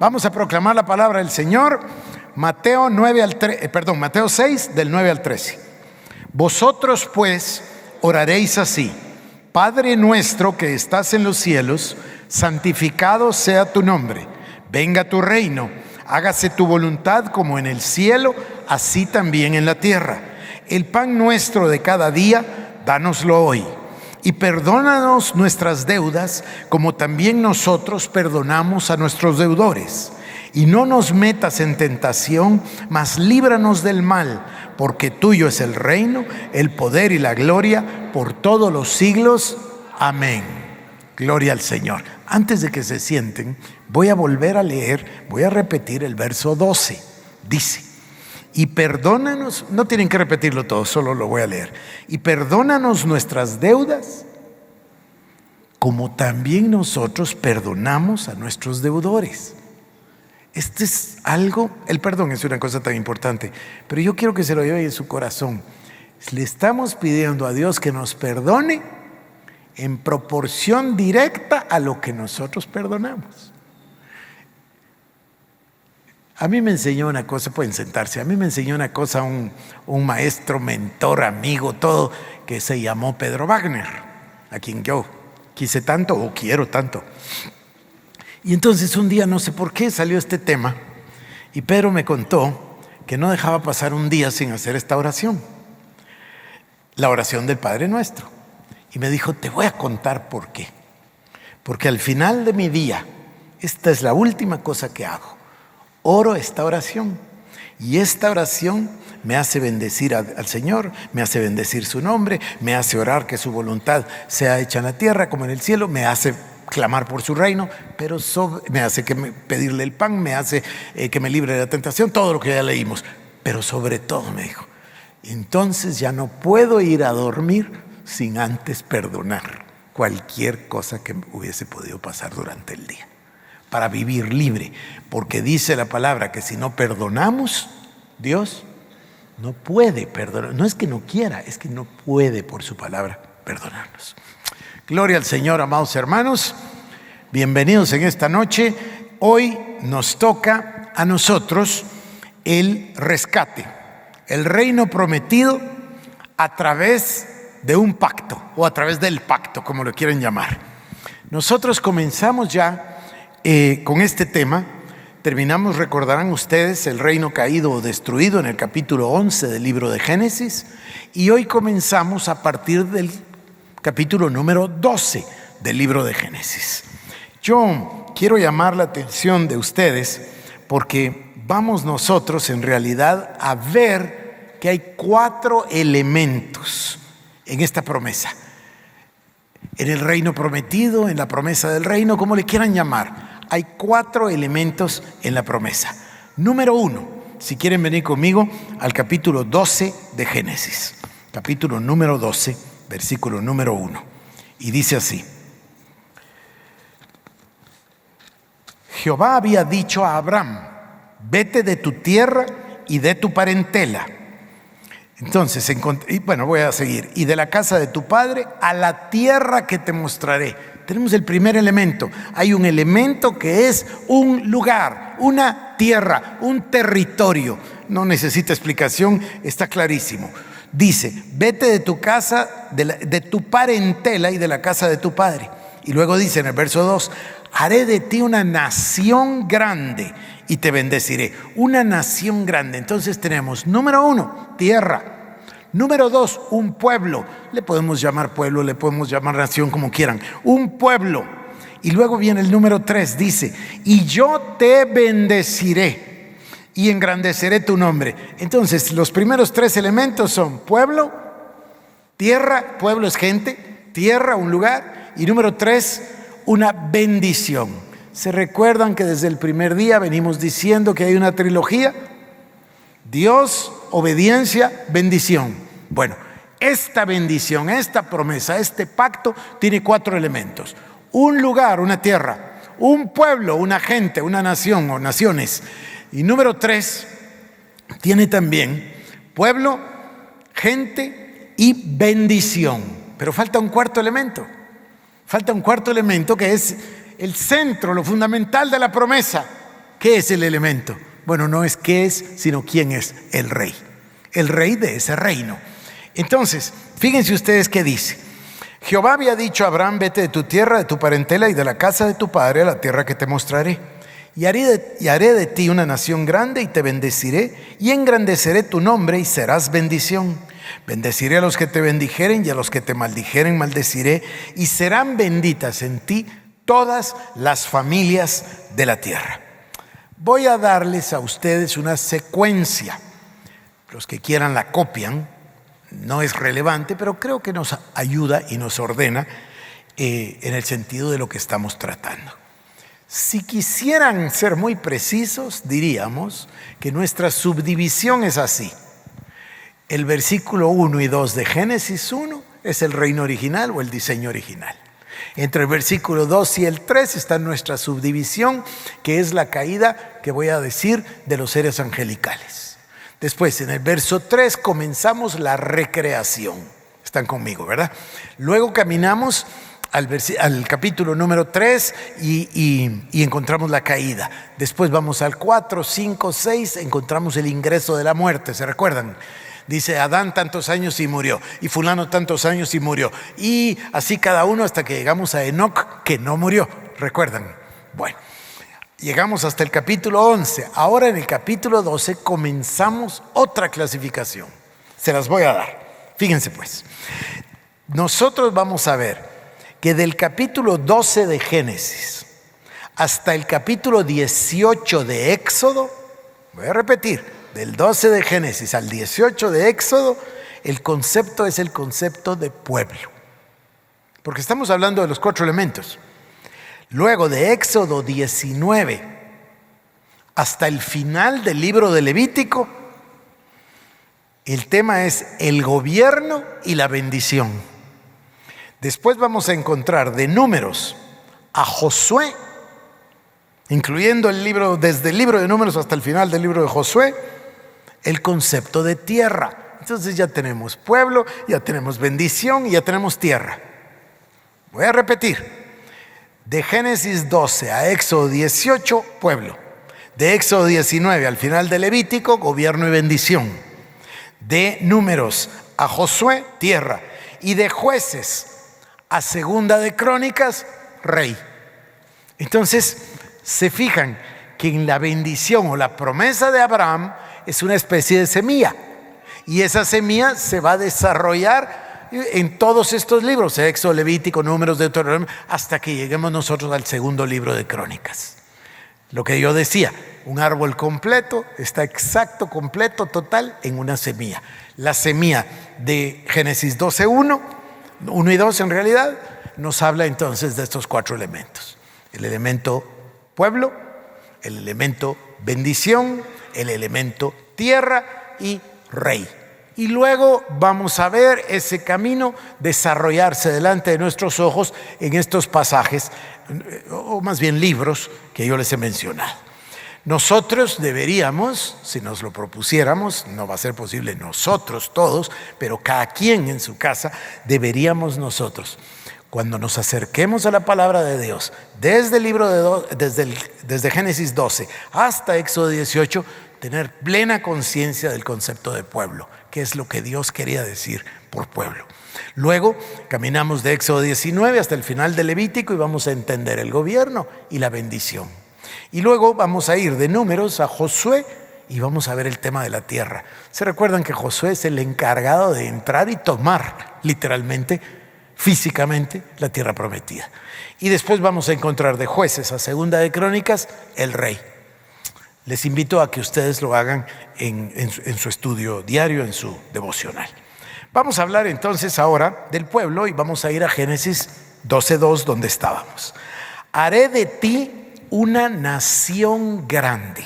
Vamos a proclamar la palabra del Señor. Mateo 6, del 9 al 13. Vosotros pues oraréis así: Padre nuestro que estás en los cielos, santificado sea tu nombre. Venga tu reino. Hágase tu voluntad como en el cielo, así también en la tierra. El pan nuestro de cada día, dánoslo hoy. Y perdónanos nuestras deudas, como también nosotros perdonamos a nuestros deudores. Y no nos metas en tentación, mas líbranos del mal, porque tuyo es el reino, el poder y la gloria por todos los siglos. Amén. Gloria al Señor. Antes de que se sienten, voy a volver a leer, voy a repetir el verso 12. Dice: y perdónanos, no tienen que repetirlo todo, solo lo voy a leer. Y perdónanos nuestras deudas, como también nosotros perdonamos a nuestros deudores. Este es algo, el perdón es una cosa tan importante, pero yo quiero que se lo lleve en su corazón. Le estamos pidiendo a Dios que nos perdone en proporción directa a lo que nosotros perdonamos. A mí me enseñó una cosa, pueden sentarse, a mí me enseñó una cosa un maestro, mentor, amigo, todo, que se llamó Pedro Wagner, a quien yo quise tanto o quiero tanto. Y entonces un día, no sé por qué, salió este tema y Pedro me contó que no dejaba pasar un día sin hacer esta oración, la oración del Padre Nuestro. Y me dijo: te voy a contar por qué. Porque al final de mi día, esta es la última cosa que hago. Oro esta oración. Y esta oración me hace bendecir al Señor, me hace bendecir su nombre, me hace orar que su voluntad sea hecha en la tierra como en el cielo, me hace clamar por su reino, pero me hace pedirle el pan, me hace que me libre de la tentación, todo lo que ya leímos. Pero sobre todo, me dijo, entonces ya no puedo ir a dormir sin antes perdonar cualquier cosa que hubiese podido pasar durante el día, para vivir libre, porque dice la palabra que si no perdonamos, Dios no puede perdonar. No es que no quiera, es que no puede por su palabra perdonarnos. Gloria al Señor, amados hermanos. Bienvenidos en esta noche. Hoy nos toca a nosotros el rescate, el reino prometido a través de un pacto o a través del pacto, como lo quieren llamar. Nosotros comenzamos ya con este tema. Terminamos, recordarán ustedes, el reino caído o destruido en el capítulo 11 del libro de Génesis, y hoy comenzamos a partir del capítulo número 12 del libro de Génesis. Yo quiero llamar la atención de ustedes porque vamos nosotros en realidad a ver que hay 4 elementos en esta promesa. En el reino prometido, en la promesa del reino, como le quieran llamar, hay 4 elementos en la promesa. Número 1, si quieren venir conmigo al capítulo 12 de Génesis. Capítulo número 12, versículo número 1. Y dice así: Jehová había dicho a Abraham: vete de tu tierra y de tu parentela. Entonces, voy a seguir. Y de la casa de tu padre a la tierra que te mostraré. Tenemos el primer elemento. Hay un elemento que es un lugar, una tierra, un territorio. No necesita explicación, está clarísimo. Dice: vete de tu casa, de tu parentela y de la casa de tu padre. Y luego dice en el verso 2: haré de ti una nación grande y te bendeciré. Una nación grande. Entonces tenemos, número 1, tierra. Número 2, un pueblo. Le podemos llamar pueblo, le podemos llamar nación, como quieran. Un pueblo. Y luego viene el número 3, dice: y yo te bendeciré y engrandeceré tu nombre. Entonces los primeros 3 elementos son pueblo, tierra, pueblo es gente, tierra, un lugar, y número 3, una bendición. ¿Se recuerdan que desde el primer día venimos diciendo que hay una trilogía? Dios, obediencia, bendición. Bueno, esta bendición, esta promesa, este pacto tiene 4 elementos. Un lugar, una tierra, un pueblo, una gente, una nación o naciones. Y número 3, tiene también pueblo, gente y bendición. Pero falta un cuarto elemento. Falta un cuarto elemento que es el centro, lo fundamental de la promesa, ¿Qué es el elemento? Bueno, no es qué es, sino quién es el rey de ese reino. Entonces, fíjense ustedes qué dice. Jehová había dicho a Abraham: vete de tu tierra, de tu parentela y de la casa de tu padre a la tierra que te mostraré. Y haré de ti una nación grande y te bendeciré y engrandeceré tu nombre y serás bendición. Bendeciré a los que te bendijeren y a los que te maldijeren maldeciré, y serán benditas en ti todas las familias de la tierra. Voy a darles a ustedes una secuencia. Los que quieran la copian, no es relevante, pero creo que nos ayuda y nos ordena en el sentido de lo que estamos tratando. Si quisieran ser muy precisos, diríamos que nuestra subdivisión es así. El versículo 1 y 2 de Génesis 1 es el reino original o el diseño original. Entre el versículo 2 y el 3 está nuestra subdivisión, que es la caída, que voy a decir, de los seres angelicales. Después, en el verso 3, comenzamos la recreación. Están conmigo, ¿verdad? Luego caminamos al capítulo número 3 y encontramos la caída. Después vamos al 4, 5, 6, encontramos el ingreso de la muerte. ¿Se recuerdan? Dice: Adán tantos años y murió, y fulano tantos años y murió, y así cada uno hasta que llegamos a Enoc, que no murió. ¿Recuerdan? Bueno, llegamos hasta el capítulo 11. Ahora en el capítulo 12 comenzamos otra clasificación. Se las voy a dar. Fíjense pues. Nosotros vamos a ver que del capítulo 12 de Génesis hasta el capítulo 18 de Éxodo, voy a repetir, del 12 de Génesis al 18 de Éxodo, el concepto es el concepto de pueblo, porque estamos hablando de los 4 elementos. Luego de Éxodo 19 hasta el final del libro de Levítico, el tema es el gobierno y la bendición. Después vamos a encontrar de Números a Josué, incluyendo desde el libro de Números hasta el final del libro de Josué, el concepto de tierra. Entonces ya tenemos pueblo, ya tenemos bendición y ya tenemos tierra. Voy a repetir. De Génesis 12 a Éxodo 18, pueblo. De Éxodo 19 al final de Levítico, gobierno y bendición. De Números a Josué, tierra. Y de Jueces a Segunda de Crónicas, rey. Entonces, se fijan que en la bendición o la promesa de Abraham es una especie de semilla, y esa semilla se va a desarrollar en todos estos libros: Éxodo, Levítico, Números, Deuteronomio, hasta que lleguemos nosotros al segundo libro de Crónicas. Lo que yo decía, un árbol completo está exacto, completo, total en una semilla. La semilla de Génesis 12, 1 y 2 en realidad nos habla entonces de estos 4 elementos: el elemento pueblo, el elemento bendición, el elemento tierra y rey. Y luego vamos a ver ese camino desarrollarse delante de nuestros ojos en estos pasajes, o más bien libros que yo les he mencionado. Nosotros deberíamos, si nos lo propusiéramos, no va a ser posible nosotros todos, pero cada quien en su casa, deberíamos nosotros, cuando nos acerquemos a la palabra de Dios, desde el libro desde Génesis 12 hasta Éxodo 18, tener plena conciencia del concepto de pueblo, que es lo que Dios quería decir por pueblo. Luego caminamos de Éxodo 19 hasta el final de Levítico y vamos a entender el gobierno y la bendición. Y luego vamos a ir de Números a Josué y vamos a ver el tema de la tierra. ¿Se recuerdan que Josué es el encargado de entrar y tomar literalmente, físicamente, la tierra prometida? Y después vamos a encontrar de Jueces a Segunda de Crónicas el rey. Les invito a que ustedes lo hagan en su estudio diario, en su devocional. Vamos a hablar entonces ahora del pueblo y vamos a ir a Génesis 12:2, donde estábamos. Haré de ti una nación grande.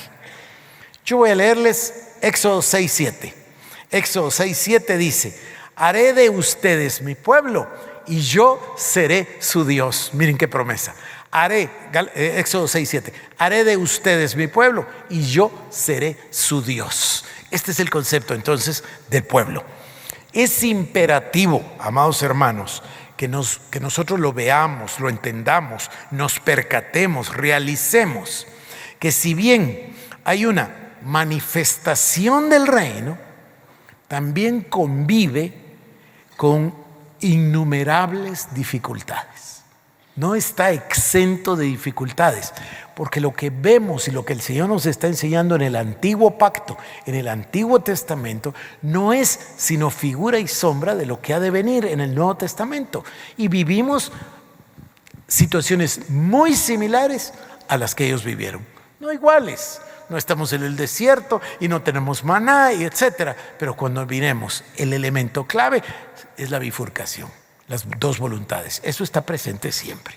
Yo voy a leerles Éxodo 6:7. Éxodo 6:7 dice: haré de ustedes mi pueblo y yo seré su Dios. Miren qué promesa. Éxodo 6:7. Haré de ustedes mi pueblo y yo seré su Dios. Este es el concepto entonces del pueblo. Es imperativo, amados hermanos, que nosotros lo veamos, lo entendamos, nos percatemos, realicemos que si bien hay una manifestación del reino, también convive con innumerables dificultades. No está exento de dificultades, porque lo que vemos y lo que el Señor nos está enseñando en el antiguo pacto, en el Antiguo Testamento, no es sino figura y sombra de lo que ha de venir en el Nuevo Testamento. Y vivimos situaciones muy similares a las que ellos vivieron, no iguales. No estamos en el desierto y no tenemos maná y etcétera, pero cuando vinemos, el elemento clave es la bifurcación, las dos voluntades. Eso está presente siempre.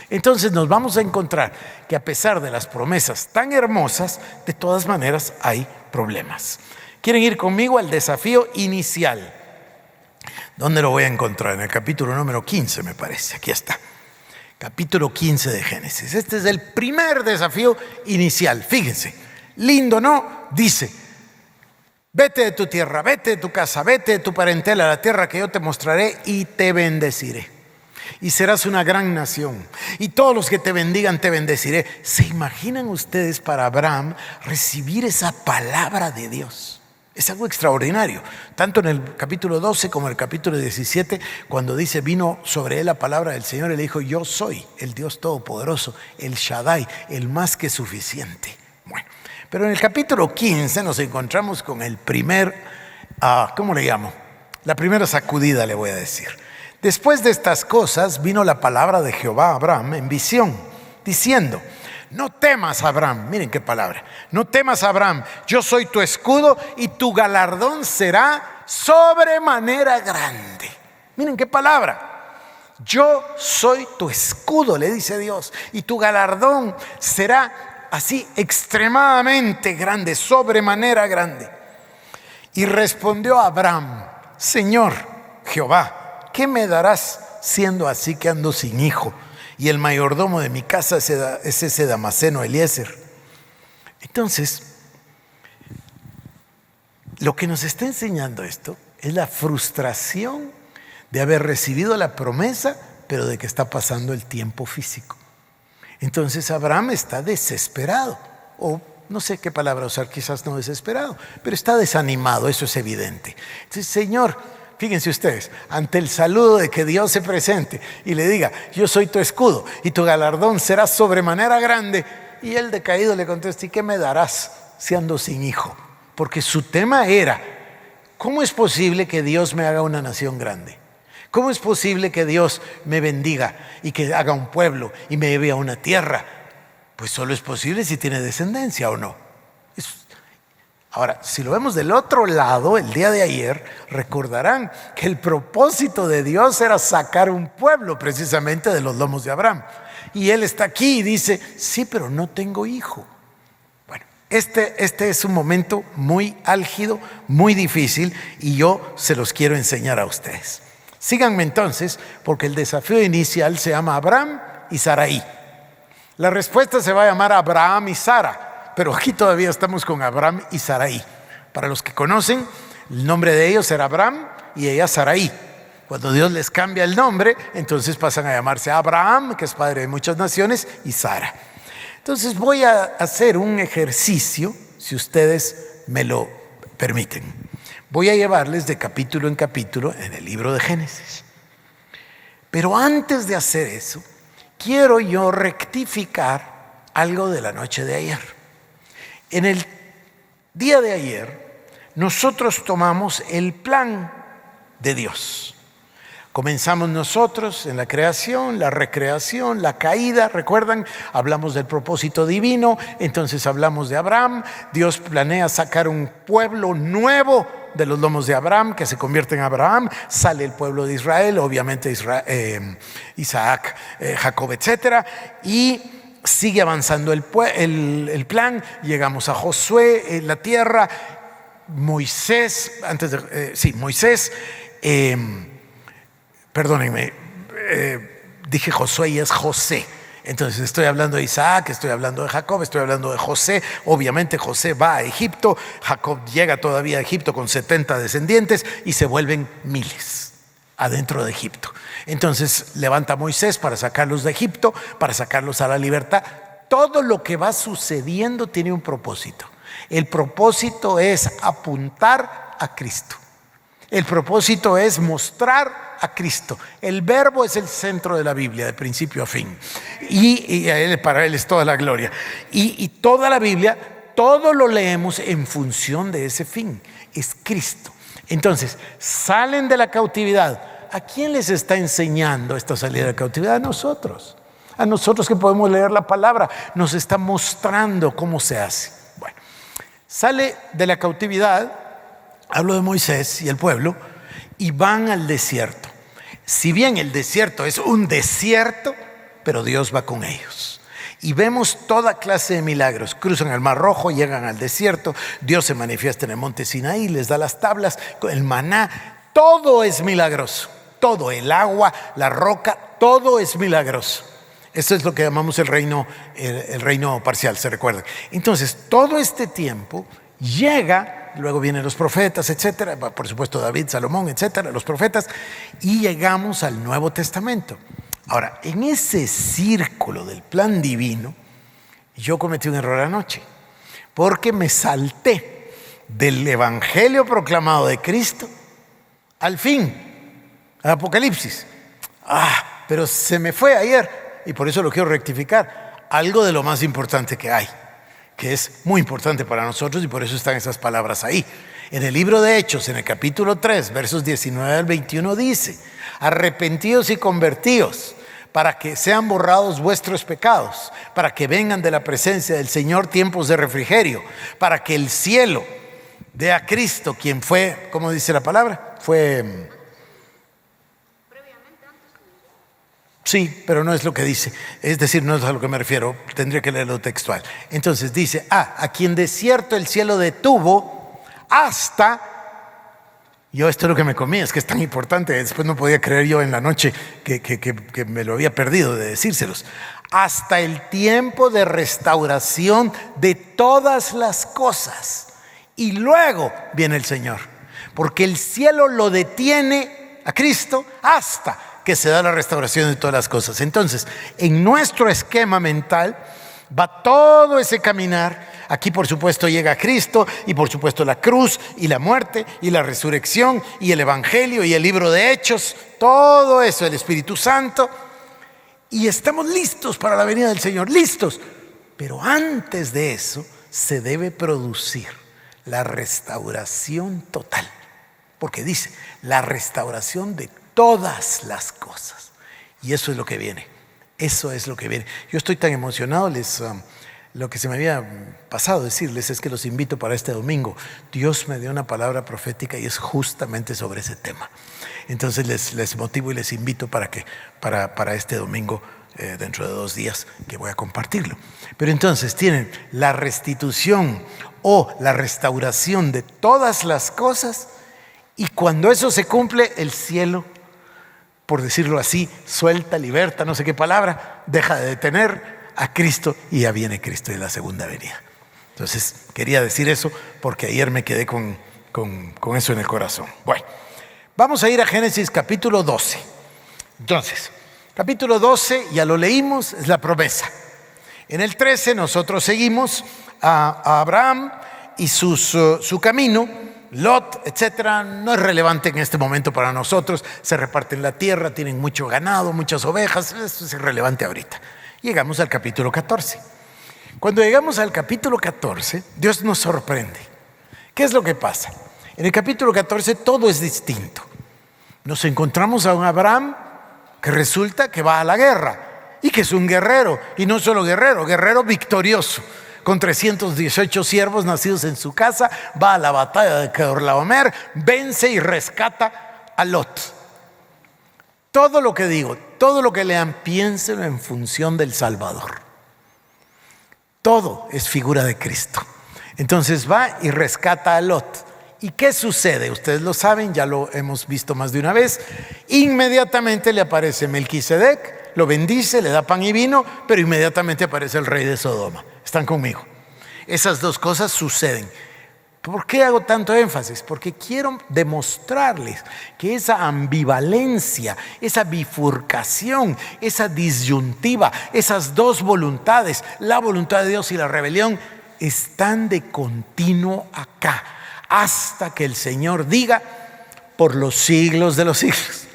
Entonces nos vamos a encontrar que a pesar de las promesas tan hermosas, de todas maneras hay problemas. ¿Quieren ir conmigo al desafío inicial? ¿Dónde lo voy a encontrar? En el capítulo número 15, me parece. Aquí está. Capítulo 15 de Génesis. Este es el primer desafío inicial. Fíjense. Lindo, ¿no? Dice: vete de tu tierra, vete de tu casa, vete de tu parentela a la tierra que yo te mostraré y te bendeciré. Y serás una gran nación. Y todos los que te bendigan te bendeciré. ¿Se imaginan ustedes para Abraham recibir esa palabra de Dios? Es algo extraordinario. Tanto en el capítulo 12 como en el capítulo 17, cuando dice: vino sobre él la palabra del Señor, y le dijo: yo soy el Dios Todopoderoso, el Shaddai, el más que suficiente. Bueno. Pero en el capítulo 15 nos encontramos con el primer, ¿cómo le llamo? La primera sacudida, le voy a decir. Después de estas cosas vino la palabra de Jehová a Abraham en visión, diciendo: no temas, Abraham. Miren qué palabra. No temas, Abraham, yo soy tu escudo y tu galardón será sobremanera grande. Miren qué palabra. Yo soy tu escudo, le dice Dios, y tu galardón será así extremadamente grande, sobremanera grande. Y respondió Abraham: Señor Jehová, ¿qué me darás siendo así que ando sin hijo? Y el mayordomo de mi casa es ese Damaseno Eliezer. Entonces, lo que nos está enseñando esto es la frustración de haber recibido la promesa, pero de que está pasando el tiempo físico. Entonces Abraham está desesperado, o no sé qué palabra usar, quizás no desesperado, pero está desanimado, eso es evidente. Entonces, Señor, fíjense ustedes, ante el saludo de que Dios se presente y le diga: yo soy tu escudo y tu galardón será sobremanera grande, y él decaído le contesta: ¿y qué me darás si ando sin hijo? Porque su tema era: ¿cómo es posible que Dios me haga una nación grande? ¿Cómo es posible que Dios me bendiga y que haga un pueblo y me lleve a una tierra? Pues solo es posible si tiene descendencia, ¿o no? Ahora, si lo vemos del otro lado, el día de ayer, recordarán que el propósito de Dios era sacar un pueblo precisamente de los lomos de Abraham. Y él está aquí y dice: sí, pero no tengo hijo. Bueno, este es un momento muy álgido, muy difícil, y yo se los quiero enseñar a ustedes. Síganme entonces, porque el desafío inicial se llama Abraham y Sarai. La respuesta se va a llamar Abraham y Sara, pero aquí todavía estamos con Abraham y Sarai. Para los que conocen, el nombre de ellos era Abraham y ella Sarai. Cuando Dios les cambia el nombre, entonces pasan a llamarse Abraham, que es padre de muchas naciones, y Sara. Entonces voy a hacer un ejercicio, si ustedes me lo permiten. Voy a llevarles de capítulo en capítulo en el libro de Génesis. Pero antes de hacer eso, quiero yo rectificar algo de la noche de ayer. En el día de ayer, nosotros tomamos el plan de Dios. Comenzamos nosotros en la creación, la recreación, la caída. ¿Recuerdan? Hablamos del propósito divino, entonces hablamos de Abraham. Dios planea sacar un pueblo nuevo de los lomos de Abraham, que se convierte en Abraham. Sale el pueblo de Israel, obviamente Isaac, Jacob, etc. Y sigue avanzando el plan. Llegamos a Josué, la tierra, Moisés, Moisés. Perdónenme, dije Josué y es José. Entonces estoy hablando de Isaac, estoy hablando de Jacob, estoy hablando de José. Obviamente José va a Egipto, Jacob llega todavía a Egipto con 70 descendientes y se vuelven miles adentro de Egipto. Entonces levanta a Moisés para sacarlos de Egipto, para sacarlos a la libertad. todo lo que va sucediendo tiene un propósito. El propósito es apuntar a Cristo. El propósito es mostrar a Cristo. El verbo es el centro de la Biblia, de principio a fin. Y para Él es toda la gloria. Y toda la Biblia, todo lo leemos en función de ese fin. Es Cristo. Entonces, salen de la cautividad. ¿A quién les está enseñando esta salida de la cautividad? A nosotros. A nosotros que podemos leer la palabra. Nos está mostrando cómo se hace. Bueno, sale de la cautividad. Hablo de Moisés y el pueblo, y van al desierto. Si bien el desierto es un desierto, pero Dios va con ellos. Y vemos toda clase de milagros. Cruzan el Mar Rojo, llegan al desierto, Dios se manifiesta en el monte Sinaí, les da las tablas, el maná, todo es milagroso. Todo, el agua, la roca, todo es milagroso. Eso es lo que llamamos el reino parcial, ¿se recuerdan? Entonces, todo este tiempo llega. Luego vienen los profetas, etcétera, por supuesto David, Salomón, etcétera, los profetas, y llegamos al Nuevo Testamento. Ahora, en ese círculo del plan divino, yo cometí un error anoche, porque me salté del evangelio proclamado de Cristo al fin, al Apocalipsis. Pero se me fue ayer, y por eso lo quiero rectificar, algo de lo más importante que hay, que es muy importante para nosotros, y por eso están esas palabras ahí. En el libro de Hechos, en el capítulo 3, versos 19 al 21 dice: arrepentidos y convertidos, para que sean borrados vuestros pecados, para que vengan de la presencia del Señor tiempos de refrigerio, para que el cielo dé a Cristo, quien fue, ¿cómo dice la palabra? Sí, pero no es lo que dice. Es decir, no es a lo que me refiero. Tendría que leerlo textual. Entonces dice: a quien de cierto el cielo detuvo hasta... Yo esto es lo que me comí, es que es tan importante. Después no podía creer yo en la noche que me lo había perdido de decírselos. Hasta el tiempo de restauración de todas las cosas. Y luego viene el Señor. Porque el cielo lo detiene a Cristo hasta que se da la restauración de todas las cosas. Entonces, en nuestro esquema mental va todo ese caminar. Aquí por supuesto llega Cristo, y por supuesto la cruz y la muerte y la resurrección y el evangelio y el libro de Hechos, todo eso, el Espíritu Santo, y estamos listos para la venida del Señor, listos. Pero antes de eso se debe producir la restauración total, porque dice la restauración de todas las cosas, y eso es lo que viene. Eso es lo que viene. Yo estoy tan emocionado. Lo que se me había pasado decirles es que los invito para este domingo. Dios me dio una palabra profética y es justamente sobre ese tema. Entonces les motivo y les invito para este domingo, dentro de 2 días, que voy a compartirlo. Pero entonces tienen la restitución o la restauración de todas las cosas, y cuando eso se cumple, el cielo, por decirlo así, suelta, liberta, no sé qué palabra, deja de detener a Cristo, y ya viene Cristo en la segunda venida. Entonces quería decir eso porque ayer me quedé con eso en el corazón. Bueno, vamos a ir a Génesis capítulo 12. Entonces, capítulo 12, ya lo leímos, es la promesa. En el 13 nosotros seguimos a Abraham y su camino. Lot, etcétera, no es relevante en este momento para nosotros. Se reparten la tierra, tienen mucho ganado, muchas ovejas. Eso es irrelevante ahorita. Llegamos al capítulo 14. Cuando llegamos al capítulo 14, Dios nos sorprende. ¿Qué es lo que pasa? En el capítulo 14 todo es distinto. Nos encontramos a un Abraham que resulta que va a la guerra y que es un guerrero, y no solo guerrero victorioso. Con 318 siervos nacidos en su casa, va a la batalla de Kedorlaomer, vence y rescata a Lot. Todo lo que digo, todo lo que lean, piénsenlo en función del Salvador. Todo es figura de Cristo. Entonces va y rescata a Lot. ¿Y qué sucede? Ustedes lo saben, ya lo hemos visto más de una vez. Inmediatamente le aparece Melquisedec, lo bendice, le da pan y vino, pero inmediatamente aparece el rey de Sodoma. ¿Están conmigo? Esas dos cosas suceden. ¿Por qué hago tanto énfasis? Porque quiero demostrarles que esa ambivalencia, esa bifurcación, esa disyuntiva, esas dos voluntades, la voluntad de Dios y la rebelión, están de continuo acá, hasta que el Señor diga, por los siglos de los siglos.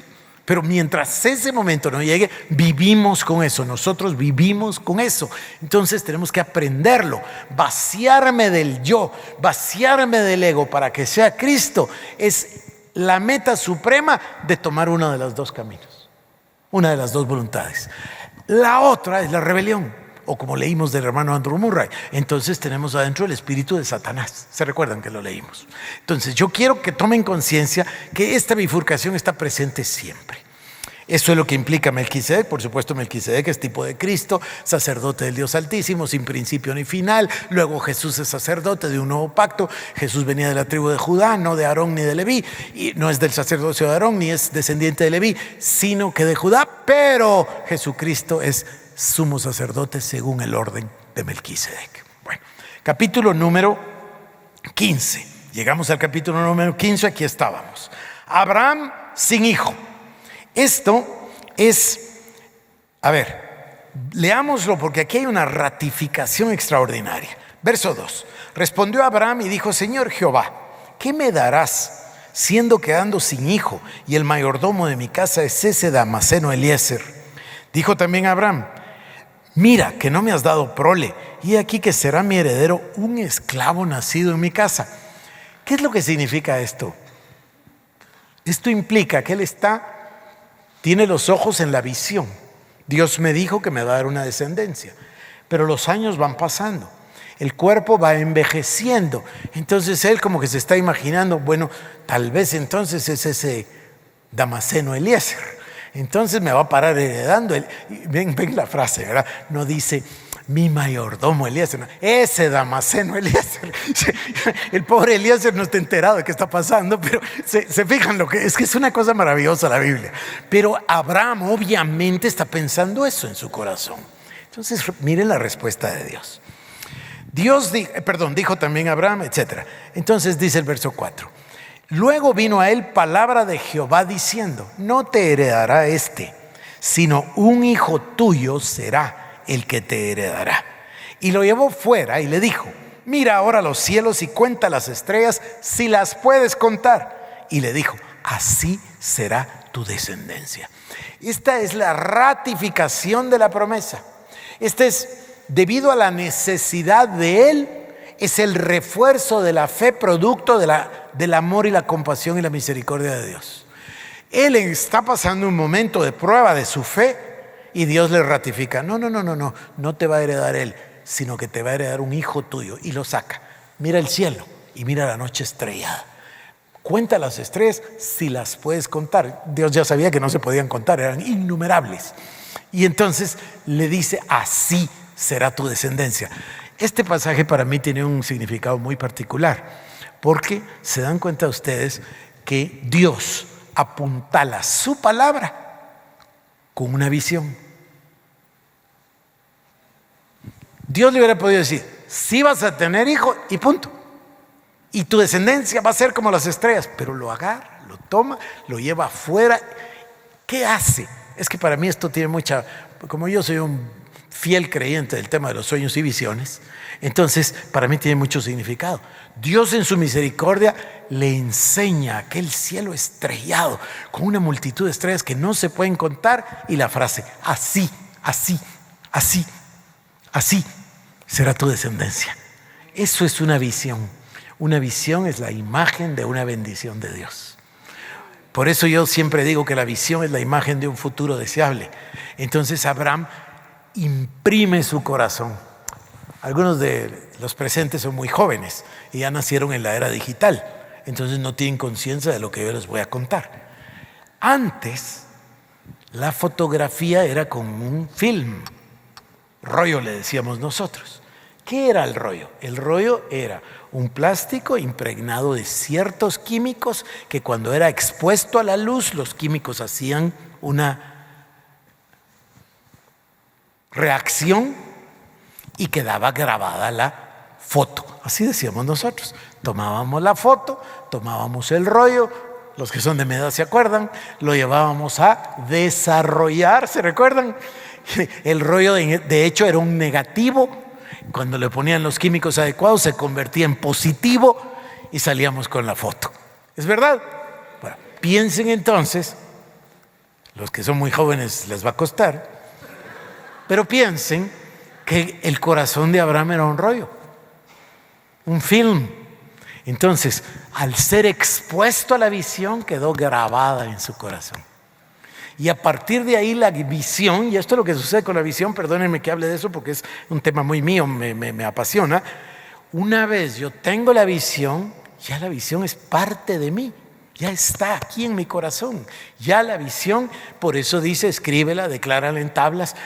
Pero mientras ese momento no llegue, vivimos con eso, nosotros vivimos con eso. Entonces tenemos que aprenderlo, vaciarme del yo, vaciarme del ego para que sea Cristo. Es la meta suprema de tomar uno de los dos caminos, una de las dos voluntades. La otra es la rebelión, o como leímos del hermano Andrew Murray. Entonces tenemos adentro el espíritu de Satanás. ¿Se recuerdan que lo leímos? Entonces yo quiero que tomen conciencia que esta bifurcación está presente siempre. Eso es lo que implica Melquisedec. Por supuesto, Melquisedec es tipo de Cristo, sacerdote del Dios Altísimo, sin principio ni final. Luego Jesús es sacerdote de un nuevo pacto. Jesús venía de la tribu de Judá, no de Aarón ni de Leví, y no es del sacerdocio de Aarón ni es descendiente de Leví, sino que de Judá. Pero Jesucristo es sumo sacerdote según el orden de Melquisedec. Bueno, capítulo número 15. Llegamos al capítulo número 15, aquí estábamos. Abraham sin hijo. Esto es, leámoslo porque aquí hay una ratificación extraordinaria. Verso 2. Respondió Abraham y dijo, Señor Jehová, ¿qué me darás siendo que ando sin hijo y el mayordomo de mi casa es ese Damaseno Eliezer? Dijo también Abraham, mira que no me has dado prole, y aquí que será mi heredero un esclavo nacido en mi casa. ¿Qué es lo que significa esto? Esto implica que él tiene los ojos en la visión. Dios me dijo que me va a dar una descendencia, pero los años van pasando, el cuerpo va envejeciendo. Entonces él como que se está imaginando, bueno, tal vez entonces es ese Damaseno Eliezer. Entonces me va a parar heredando. Ven la frase, ¿verdad? No dice mi mayordomo Eliezer, no, ese Damaseno Eliezer. El pobre Eliezer no está enterado de qué está pasando, pero se fijan lo que es, que es una cosa maravillosa la Biblia. Pero Abraham obviamente está pensando eso en su corazón. Entonces miren la respuesta de Dios. Dijo también Abraham, etc. Entonces dice el verso 4. Luego vino a él palabra de Jehová diciendo, no te heredará sino un hijo tuyo será el que te heredará. Y lo llevó fuera y le dijo, mira ahora los cielos y cuenta las estrellas si las puedes contar. Y le dijo, así será tu descendencia. Esta es la ratificación de la promesa. Esta es debido a la necesidad de él. Es el refuerzo de la fe producto del amor y la compasión y la misericordia de Dios. Él está pasando un momento de prueba de su fe y Dios le ratifica. No te va a heredar él, sino que te va a heredar un hijo tuyo. Y lo saca. Mira el cielo y mira la noche estrellada. Cuenta las estrellas si las puedes contar. Dios ya sabía que no se podían contar, eran innumerables. Y entonces le dice, así será tu descendencia. Este pasaje para mí tiene un significado muy particular, porque se dan cuenta ustedes que Dios apuntala su palabra con una visión. Dios le hubiera podido decir, sí vas a tener hijo y punto. Y tu descendencia va a ser como las estrellas, pero lo agarra, lo toma, lo lleva afuera. ¿Qué hace? Es que para mí esto tiene como yo soy un fiel creyente del tema de los sueños y visiones, entonces para mí tiene mucho significado. Dios en su misericordia le enseña aquel cielo estrellado con una multitud de estrellas que no se pueden contar, y la frase, así será tu descendencia. Eso es una visión. Una visión es la imagen de una bendición de Dios. Por eso yo siempre digo que la visión es la imagen de un futuro deseable. Entonces Abraham imprime su corazón. Algunos de los presentes son muy jóvenes y ya nacieron en la era digital, entonces no tienen conciencia de lo que yo les voy a contar. Antes la fotografía era con un film, rollo le decíamos nosotros. ¿Qué era el rollo? El rollo era un plástico impregnado de ciertos químicos que cuando era expuesto a la luz, los químicos hacían una reacción y quedaba grabada la foto. Así decíamos nosotros. Tomábamos la foto, tomábamos el rollo, los que son de mi edad se acuerdan, lo llevábamos a desarrollar, ¿se recuerdan? El rollo de hecho era un negativo. Cuando le ponían los químicos adecuados se convertía en positivo y salíamos con la foto. ¿Es verdad? Bueno, piensen entonces, los que son muy jóvenes les va a costar, pero piensen que el corazón de Abraham era un rollo, un film. Entonces, al ser expuesto a la visión, quedó grabada en su corazón. Y a partir de ahí la visión, y esto es lo que sucede con la visión, perdónenme que hable de eso porque es un tema muy mío, me apasiona. Una vez yo tengo la visión, ya la visión es parte de mí. Ya está aquí en mi corazón. Ya la visión, por eso dice, escríbela, declárala en tablas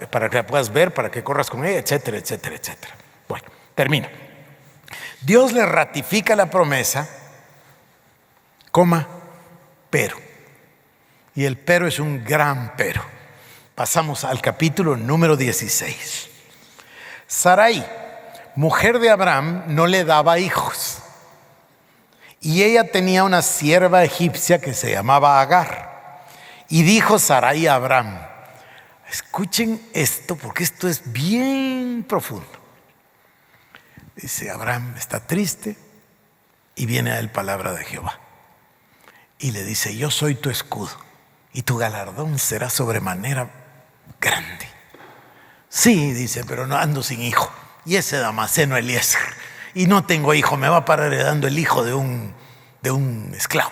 para que la puedas ver, para que corras con ella, etcétera, etcétera, etcétera. Bueno, termino. Dios le ratifica la promesa, pero. Y el pero es un gran pero. Pasamos al capítulo número 16. Sarai, mujer de Abraham, no le daba hijos. Y ella tenía una sierva egipcia que se llamaba Agar. Y dijo Sarai a Abraham, escuchen esto porque esto es bien profundo. Dice, Abraham está triste y viene a él palabra de Jehová. Y le dice, yo soy tu escudo y tu galardón será sobremanera grande. Sí, dice, pero no ando sin hijo. Y ese Damaseno Eliezer. Y no tengo hijo, me va a parar heredando el hijo de un esclavo.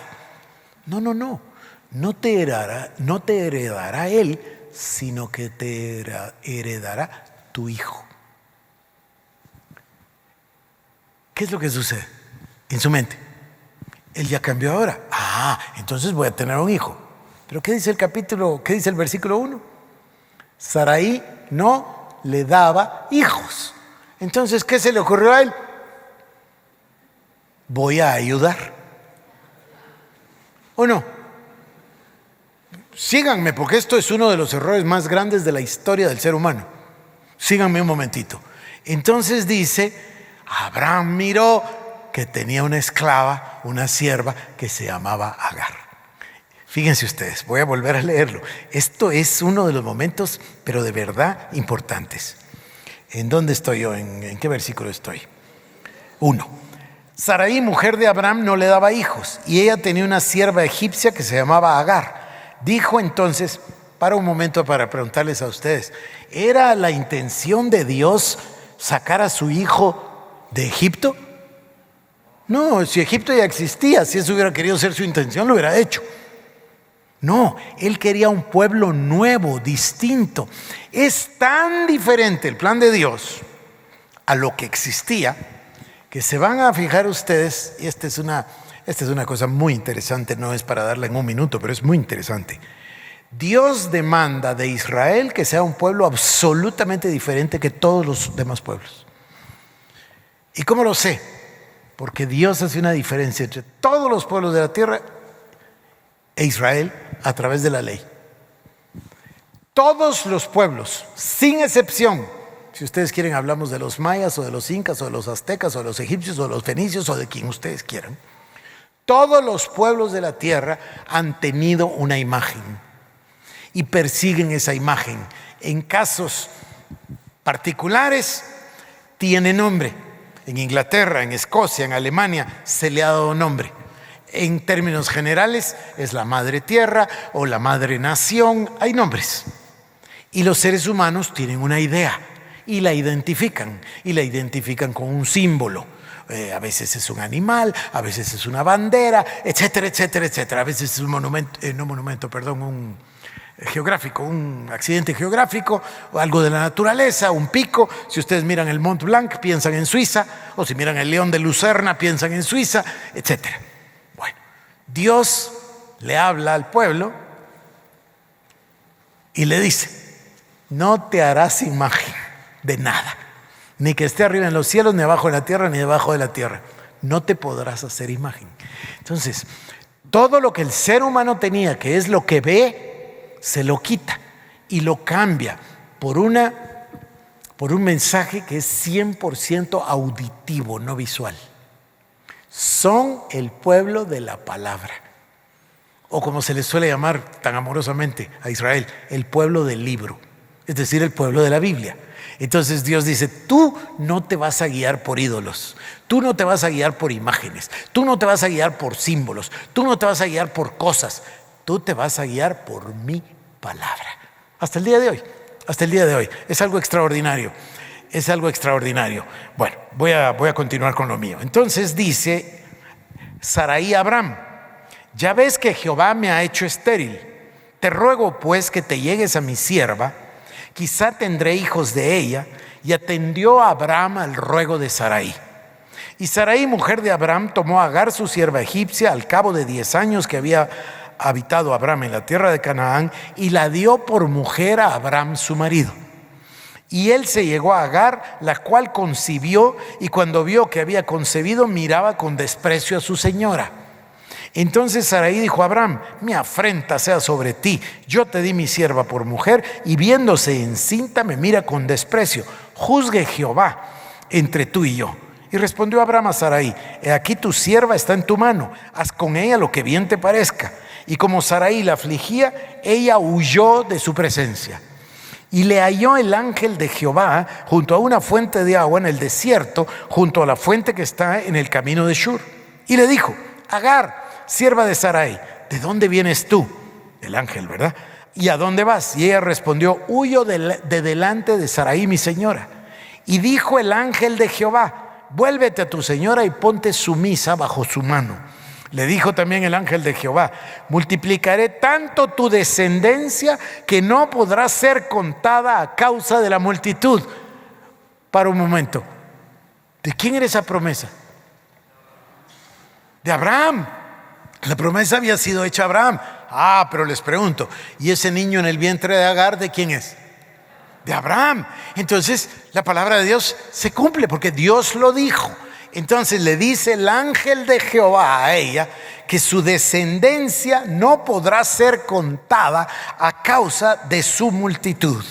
No te heredará él, sino que te heredará tu hijo. ¿Qué es lo que sucede en su mente? Él ya cambió ahora. Entonces voy a tener un hijo. Pero ¿qué dice el versículo 1? Sarai no le daba hijos. Entonces, ¿qué se le ocurrió a él? Voy a ayudar. ¿O no? Síganme, porque esto es uno de los errores más grandes de la historia del ser humano. Síganme un momentito. Entonces dice, Abraham miró que tenía una esclava, una sierva que se llamaba Agar. Fíjense ustedes, voy a volver a leerlo. Esto es uno de los momentos, pero de verdad importantes. ¿En dónde estoy yo? ¿En qué versículo estoy? 1. Sarai, mujer de Abraham, no le daba hijos, y ella tenía una sierva egipcia que se llamaba Agar. Dijo entonces, para un momento para preguntarles a ustedes, ¿era la intención de Dios sacar a su hijo de Egipto? No, si Egipto ya existía, si eso hubiera querido ser su intención, lo hubiera hecho. No, él quería un pueblo nuevo, distinto. Es tan diferente el plan de Dios a lo que existía, que se van a fijar ustedes, y esta es una cosa muy interesante, no es para darla en un minuto, pero es muy interesante. Dios demanda de Israel que sea un pueblo absolutamente diferente que todos los demás pueblos. ¿Y cómo lo sé? Porque Dios hace una diferencia entre todos los pueblos de la tierra e Israel a través de la ley. Todos los pueblos, sin excepción, si ustedes quieren hablamos de los mayas o de los incas o de los aztecas o de los egipcios o de los fenicios o de quien ustedes quieran, todos los pueblos de la tierra han tenido una imagen y persiguen esa imagen. En casos particulares tiene nombre. En Inglaterra, en Escocia, en Alemania se le ha dado nombre. En términos generales es la madre tierra o la madre nación, hay nombres. Y los seres humanos tienen una idea y la identifican con un símbolo. A veces es un animal, a veces es una bandera, etcétera, etcétera, etcétera. A veces es un un geográfico, un accidente geográfico, o algo de la naturaleza, un pico. Si ustedes miran el Mont Blanc, piensan en Suiza, o si miran el León de Lucerna, piensan en Suiza, etcétera. Bueno, Dios le habla al pueblo y le dice, no te harás imagen de nada, ni que esté arriba en los cielos, ni abajo en la tierra, ni debajo de la tierra. No te podrás hacer imagen. Entonces, todo lo que el ser humano tenía, que es lo que ve, se lo quita y lo cambia por una por un mensaje que es 100% auditivo, no visual. Son el pueblo de la palabra, o como se les suele llamar tan amorosamente a Israel, el pueblo del libro, es decir, el pueblo de la Biblia. Entonces Dios dice, tú no te vas a guiar por ídolos, tú no te vas a guiar por imágenes, tú no te vas a guiar por símbolos, tú no te vas a guiar por cosas, tú te vas a guiar por mi palabra. Hasta el día de hoy, hasta el día de hoy. Es algo extraordinario, es algo extraordinario. Bueno, voy a continuar con lo mío. Entonces dice Sarai a Abraham, ya ves que Jehová me ha hecho estéril, te ruego pues que te llegues a mi sierva, quizá tendré hijos de ella. Y atendió a Abraham al ruego de Sarai. Y Sarai, mujer de Abraham, tomó a Agar, su sierva egipcia, al cabo de 10 años que había habitado Abraham en la tierra de Canaán, y la dio por mujer a Abraham su marido. Y él se llegó a Agar, la cual concibió, y cuando vio que había concebido, miraba con desprecio a su señora. Entonces Sarai dijo a Abraham, mi afrenta sea sobre ti, yo te di mi sierva por mujer, y viéndose encinta me mira con desprecio. Juzgue Jehová entre tú y yo. Y respondió Abraham a Sarai, he aquí tu sierva está en tu mano, haz con ella lo que bien te parezca. Y como Sarai la afligía, ella huyó de su presencia. Y le halló el ángel de Jehová junto a una fuente de agua en el desierto, junto a la fuente que está en el camino de Shur. Y le dijo, Agar, sierva de Sarai, ¿de dónde vienes tú? El ángel, ¿verdad? ¿Y a dónde vas? Y ella respondió, huyo de delante de Sarai, mi señora. Y dijo el ángel de Jehová, vuélvete a tu señora y ponte sumisa bajo su mano. Le dijo también el ángel de Jehová, multiplicaré tanto tu descendencia que no podrá ser contada a causa de la multitud. Para un momento, ¿de quién era esa promesa? De Abraham. La promesa había sido hecha a Abraham. Pero les pregunto, ¿y ese niño en el vientre de Agar de quién es? De Abraham. Entonces la palabra de Dios se cumple porque Dios lo dijo. Entonces le dice el ángel de Jehová a ella que su descendencia no podrá ser contada a causa de su multitud.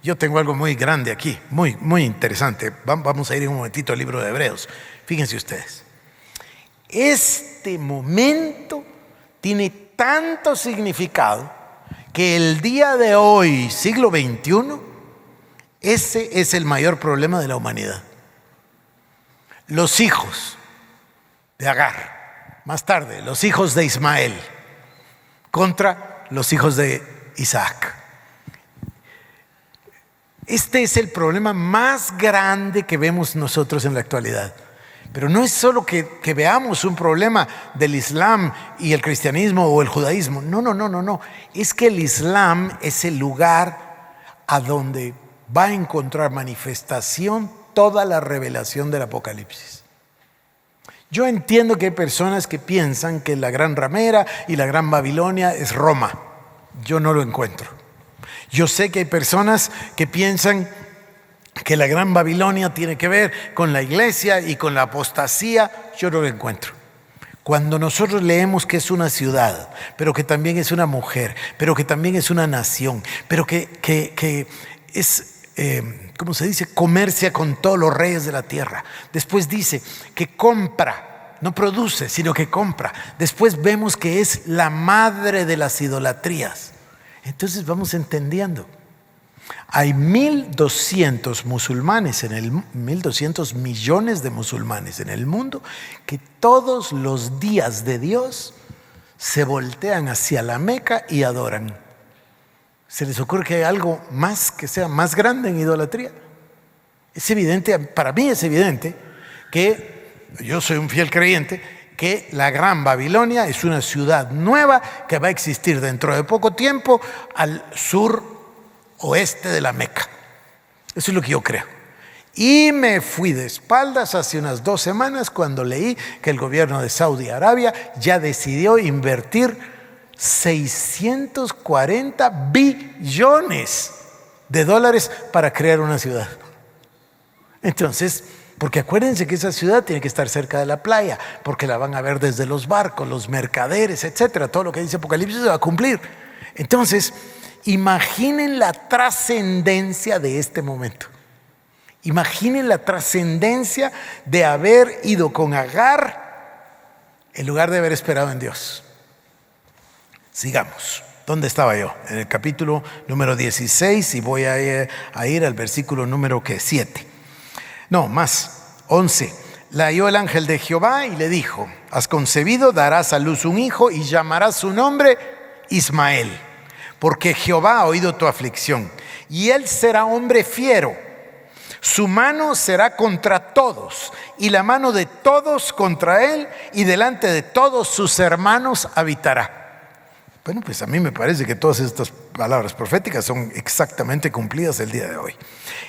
Yo tengo algo muy grande aquí, muy, muy interesante. Vamos a ir un momentito al libro de Hebreos. Fíjense ustedes. Este momento tiene tanto significado que el día de hoy, siglo XXI, ese es el mayor problema de la humanidad. Los hijos de Agar, más tarde los hijos de Ismael contra los hijos de Isaac. Este es el problema más grande que vemos nosotros en la actualidad. Pero no es solo que veamos un problema del Islam y el cristianismo o el judaísmo. No. Es que el Islam es el lugar a donde va a encontrar manifestación toda la revelación del Apocalipsis. Yo entiendo que hay personas que piensan que la gran ramera y la gran Babilonia es Roma. Yo no lo encuentro. Yo sé que hay personas que piensan que la gran Babilonia tiene que ver con la iglesia y con la apostasía. Yo no lo encuentro. Cuando nosotros leemos que es una ciudad, pero que también es una mujer, pero que también es una nación, pero que es, ¿cómo se dice? Comercia con todos los reyes de la tierra. Después dice que compra, no produce, sino que compra. Después vemos que es la madre de las idolatrías. Entonces vamos entendiendo. Hay 1.200 musulmanes 1.200 millones de musulmanes en el mundo que todos los días de Dios se voltean hacia la Meca y adoran. ¿Se les ocurre que hay algo más que sea más grande en idolatría? Es evidente, para mí es evidente que yo soy un fiel creyente que la Gran Babilonia es una ciudad nueva que va a existir dentro de poco tiempo al sur oeste de la Meca. Eso es lo que yo creo. Y me fui de espaldas hace unas 2 semanas cuando leí que el gobierno de Saudi Arabia ya decidió invertir 640 billones de dólares para crear una ciudad. Entonces, porque acuérdense que esa ciudad tiene que estar cerca de la playa, porque la van a ver desde los barcos, los mercaderes, etcétera. Todo lo que dice Apocalipsis se va a cumplir. Entonces, imaginen la trascendencia de este momento. Imaginen la trascendencia de haber ido con Agar en lugar de haber esperado en Dios. Sigamos. ¿Dónde estaba yo? En el capítulo número 16 y voy a ir al versículo número 7. No, más, 11. La halló el ángel de Jehová y le dijo: has concebido, darás a luz un hijo y llamarás su nombre Ismael, porque Jehová ha oído tu aflicción, y él será hombre fiero. Su mano será contra todos, y la mano de todos contra él, y delante de todos sus hermanos habitará. Bueno, pues a mí me parece que todas estas palabras proféticas son exactamente cumplidas el día de hoy.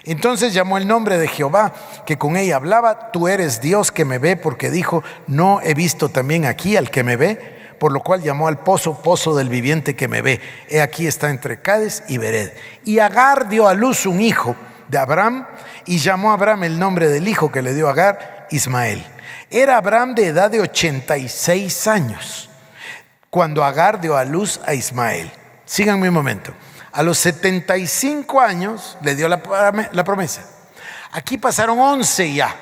Entonces llamó el nombre de Jehová, que con ella hablaba: tú eres Dios que me ve, porque dijo: no he visto también aquí al que me ve. Por lo cual llamó al pozo, pozo del viviente que me ve. He aquí está entre Cades y Bered. Y Agar dio a luz un hijo de Abraham, y llamó a Abraham el nombre del hijo que le dio Agar, Ismael. Era Abraham de edad de 86 años cuando Agar dio a luz a Ismael. Síganme un momento. A los 75 años le dio la promesa. Aquí pasaron 11 ya.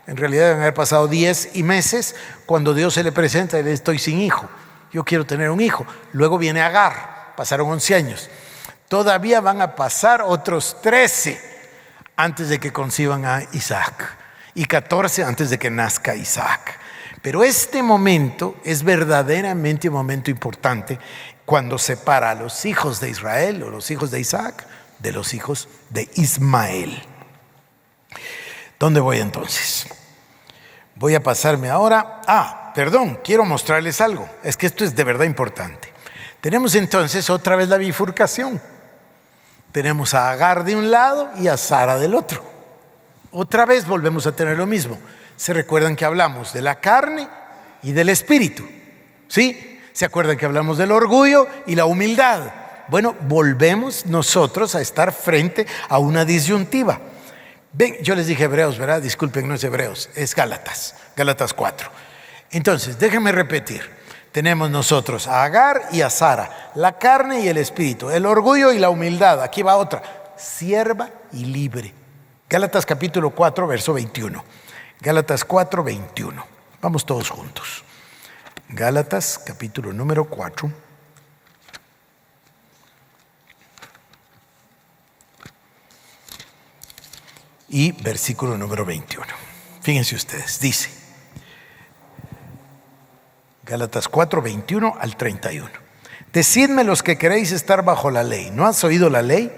En realidad deben haber pasado 10 meses cuando Dios se le presenta y le dice: estoy sin hijo, yo quiero tener un hijo. Luego viene Agar, pasaron 11 años. Todavía van a pasar otros 13 antes de que conciban a Isaac, y 14 antes de que nazca Isaac. Pero este momento es verdaderamente un momento importante cuando separa a los hijos de Israel o los hijos de Isaac de los hijos de Ismael. ¿Dónde voy entonces? Voy a pasarme ahora. Quiero mostrarles algo. Es que esto es de verdad importante. Tenemos entonces otra vez la bifurcación. Tenemos a Agar de un lado y a Sara del otro. Otra vez volvemos a tener lo mismo. ¿Se recuerdan que hablamos de la carne y del espíritu? ¿Sí? ¿Se acuerdan que hablamos del orgullo y la humildad? Bueno, volvemos nosotros a estar frente a una disyuntiva. Ven, yo les dije Hebreos, ¿verdad? Disculpen, no es Hebreos, es Gálatas 4. Entonces, déjenme repetir. Tenemos nosotros a Agar y a Sara, la carne y el espíritu, el orgullo y la humildad. Aquí va otra: sierva y libre. Gálatas capítulo 4, verso 21. Gálatas 4, 21. Vamos todos juntos. Gálatas capítulo número 4. Y versículo número 21. Fíjense ustedes, dice Gálatas 4, 21 al 31. Decidme los que queréis estar bajo la ley, ¿no has oído la ley?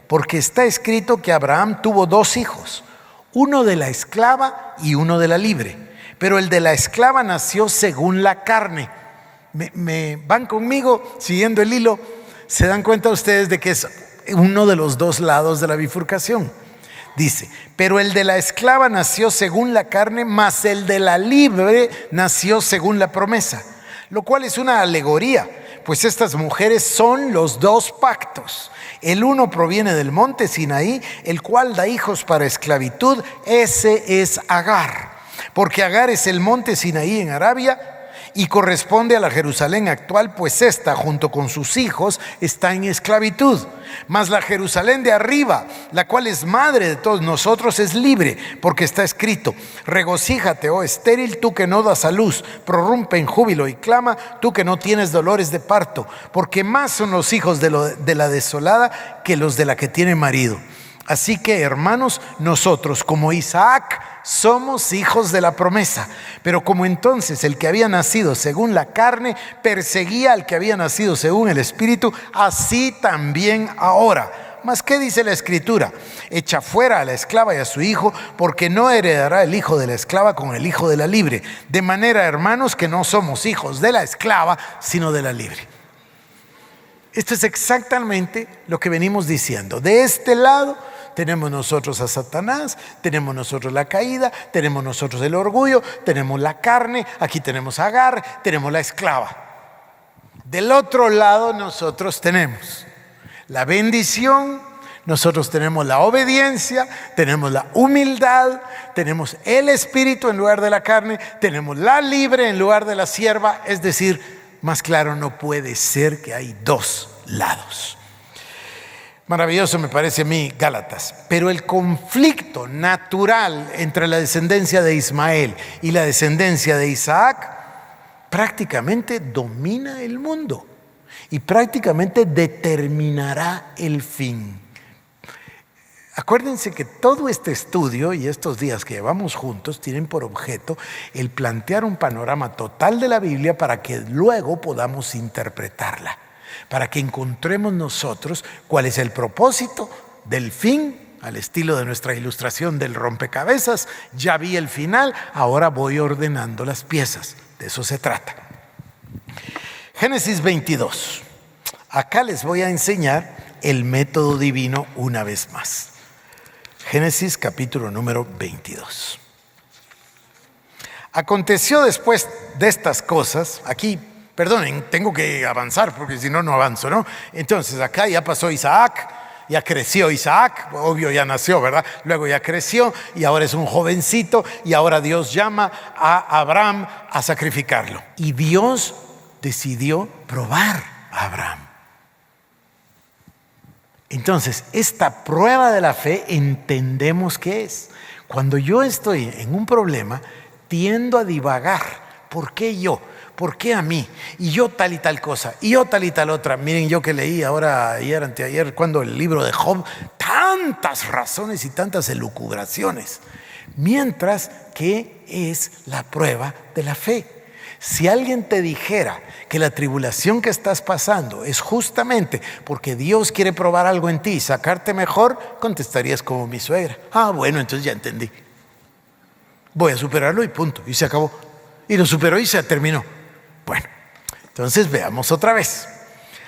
Porque está escrito que Abraham tuvo 2 hijos, uno de la esclava y uno de la libre. Pero el de la esclava nació según la carne. ¿Me van conmigo siguiendo el hilo? ¿Se dan cuenta ustedes de que es uno de los 2 lados de la bifurcación? Dice: pero el de la esclava nació según la carne, mas el de la libre nació según la promesa. Lo cual es una alegoría, pues estas mujeres son los 2 pactos. El uno proviene del monte Sinaí, el cual da hijos para esclavitud. Ese es Agar, porque Agar es el monte Sinaí en Arabia y corresponde a la Jerusalén actual, pues ésta junto con sus hijos está en esclavitud. Mas la Jerusalén de arriba, la cual es madre de todos nosotros, es libre, porque está escrito: regocíjate, oh estéril, tú que no das a luz, prorrumpe en júbilo y clama, tú que no tienes dolores de parto, porque más son los hijos de la desolada que los de la que tiene marido. Así que, hermanos, nosotros como Isaac somos hijos de la promesa. Pero como entonces el que había nacido según la carne perseguía al que había nacido según el espíritu, así también ahora. Mas ¿qué dice la escritura? Echa fuera a la esclava y a su hijo, porque no heredará el hijo de la esclava con el hijo de la libre. De manera, hermanos, que no somos hijos de la esclava, sino de la libre. Esto es exactamente lo que venimos diciendo. De este lado tenemos nosotros a Satanás, tenemos nosotros la caída, tenemos nosotros el orgullo, tenemos la carne, aquí tenemos a Agar, tenemos la esclava. Del otro lado nosotros tenemos la bendición, nosotros tenemos la obediencia, tenemos la humildad, tenemos el espíritu en lugar de la carne, tenemos la libre en lugar de la sierva. Es decir, más claro no puede ser que hay 2 lados. Maravilloso me parece a mí Gálatas. Pero el conflicto natural entre la descendencia de Ismael y la descendencia de Isaac prácticamente domina el mundo y prácticamente determinará el fin. Acuérdense que todo este estudio y estos días que llevamos juntos tienen por objeto el plantear un panorama total de la Biblia para que luego podamos interpretarla, para que encontremos nosotros cuál es el propósito del fin, al estilo de nuestra ilustración del rompecabezas. Ya vi el final, ahora voy ordenando las piezas. De eso se trata. Génesis 22. Acá les voy a enseñar el método divino una vez más. Génesis capítulo número 22. Aconteció después de estas cosas, aquí, perdonen, tengo que avanzar porque si no, no avanzo, ¿no? Entonces acá ya pasó Isaac, ya creció Isaac, obvio ya nació, ¿verdad? Luego ya creció y ahora es un jovencito y ahora Dios llama a Abraham a sacrificarlo. Y Dios decidió probar a Abraham. Entonces, esta prueba de la fe entendemos qué es. Cuando yo estoy en un problema, tiendo a divagar. ¿Por qué yo? ¿Por qué a mí? Y yo tal y tal cosa, y yo tal y tal otra. Miren, yo que leí ayer, anteayer, cuando el libro de Job, tantas razones y tantas elucubraciones. Mientras que es la prueba de la fe. Si alguien te dijera que la tribulación que estás pasando es justamente porque Dios quiere probar algo en ti y sacarte mejor, contestarías como mi suegra. Ah, bueno, entonces ya entendí. Voy a superarlo y punto, y se acabó. Y lo superó y se terminó. Bueno, entonces veamos otra vez.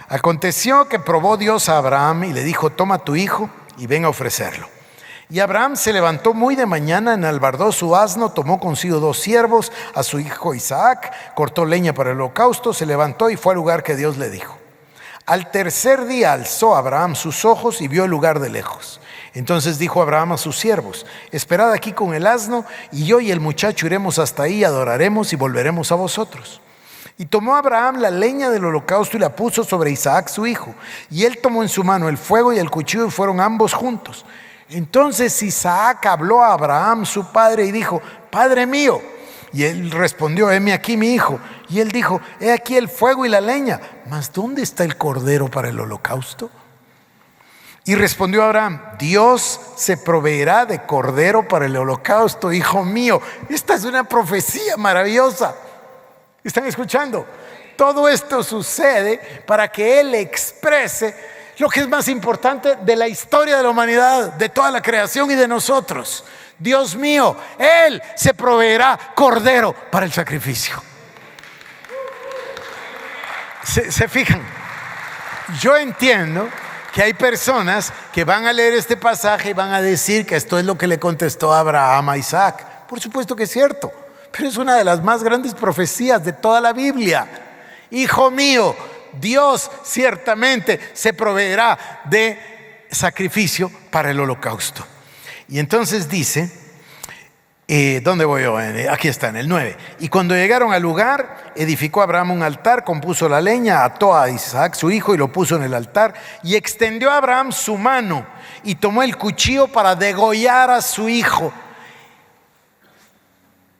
Aconteció que probó Dios a Abraham y le dijo: toma tu hijo y ven a ofrecerlo. Y Abraham se levantó muy de mañana, enalbardó su asno, tomó consigo 2 siervos, a su hijo Isaac, cortó leña para el holocausto, se levantó y fue al lugar que Dios le dijo. Al tercer día alzó Abraham sus ojos y vio el lugar de lejos. Entonces dijo Abraham a sus siervos: esperad aquí con el asno, y yo y el muchacho iremos hasta ahí, adoraremos y volveremos a vosotros. Y tomó Abraham la leña del holocausto y la puso sobre Isaac su hijo. Y él tomó en su mano el fuego y el cuchillo y fueron ambos juntos. Entonces Isaac habló a Abraham su padre y dijo: Padre mío. Y él respondió: heme aquí mi hijo. Y él dijo: he aquí el fuego y la leña, mas ¿dónde está el cordero para el holocausto? Y respondió Abraham: Dios se proveerá de cordero para el holocausto, hijo mío. Esta es una profecía maravillosa. ¿Están escuchando? Todo esto sucede para que él exprese lo que es más importante de la historia de la humanidad, de toda la creación y de nosotros. Dios mío, Él se proveerá cordero para el sacrificio. ¿Se fijan? Yo entiendo que hay personas que van a leer este pasaje y van a decir que esto es lo que le contestó Abraham a Isaac. Por supuesto que es cierto, pero es una de las más grandes profecías de toda la Biblia. Hijo mío, Dios ciertamente se proveerá de sacrificio para el holocausto. Y entonces dice, ¿dónde voy yo? Aquí está, en el 9. Y cuando llegaron al lugar, edificó Abraham un altar, compuso la leña, ató a Isaac su hijo y lo puso en el altar. Y extendió a Abraham su mano y tomó el cuchillo para degollar a su hijo.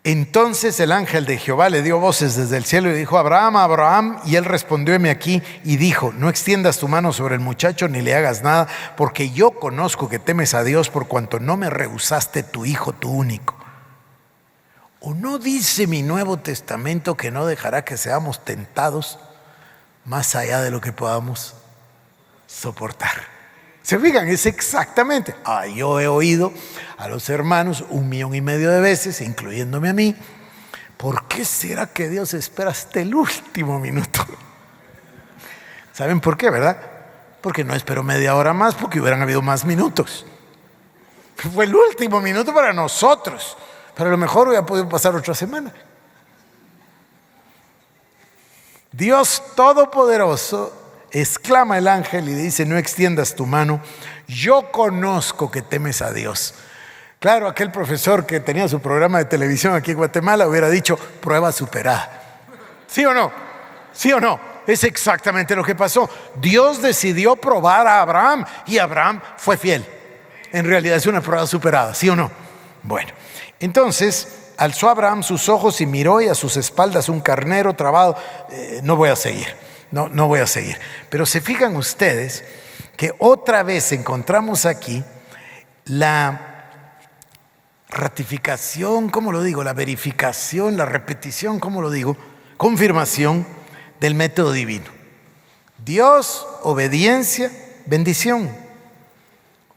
Entonces el ángel de Jehová le dio voces desde el cielo y dijo: Abraham, Abraham. Y él respondió: heme aquí. Y dijo: no extiendas tu mano sobre el muchacho ni le hagas nada, porque yo conozco que temes a Dios por cuanto no me rehusaste tu hijo, tu único. ¿O no dice mi Nuevo Testamento que no dejará que seamos tentados más allá de lo que podamos soportar? ¿Se fijan? Es exactamente. Yo he oído a los hermanos 1,5 millones de veces, incluyéndome a mí: ¿por qué será que Dios espera hasta el último minuto? ¿Saben por qué, verdad? Porque no esperó media hora más, porque hubieran habido más minutos. Fue el último minuto para nosotros, pero a lo mejor hubiera podido pasar otra semana. Dios Todopoderoso, exclama el ángel y dice: no extiendas tu mano, yo conozco que temes a Dios. Claro, aquel profesor que tenía su programa de televisión aquí en Guatemala hubiera dicho: prueba superada. ¿Sí o no? ¿Sí o no? es exactamente lo que pasó. Dios decidió probar a Abraham y Abraham fue fiel. En realidad es una prueba superada, ¿sí o no? Bueno, entonces alzó Abraham sus ojos y miró, y a sus espaldas un carnero trabado. No voy a seguir, no voy a seguir. Pero se fijan ustedes que otra vez encontramos aquí la ratificación, ¿cómo lo digo? La verificación, la repetición, ¿cómo lo digo? Confirmación del método divino. Dios, obediencia, bendición.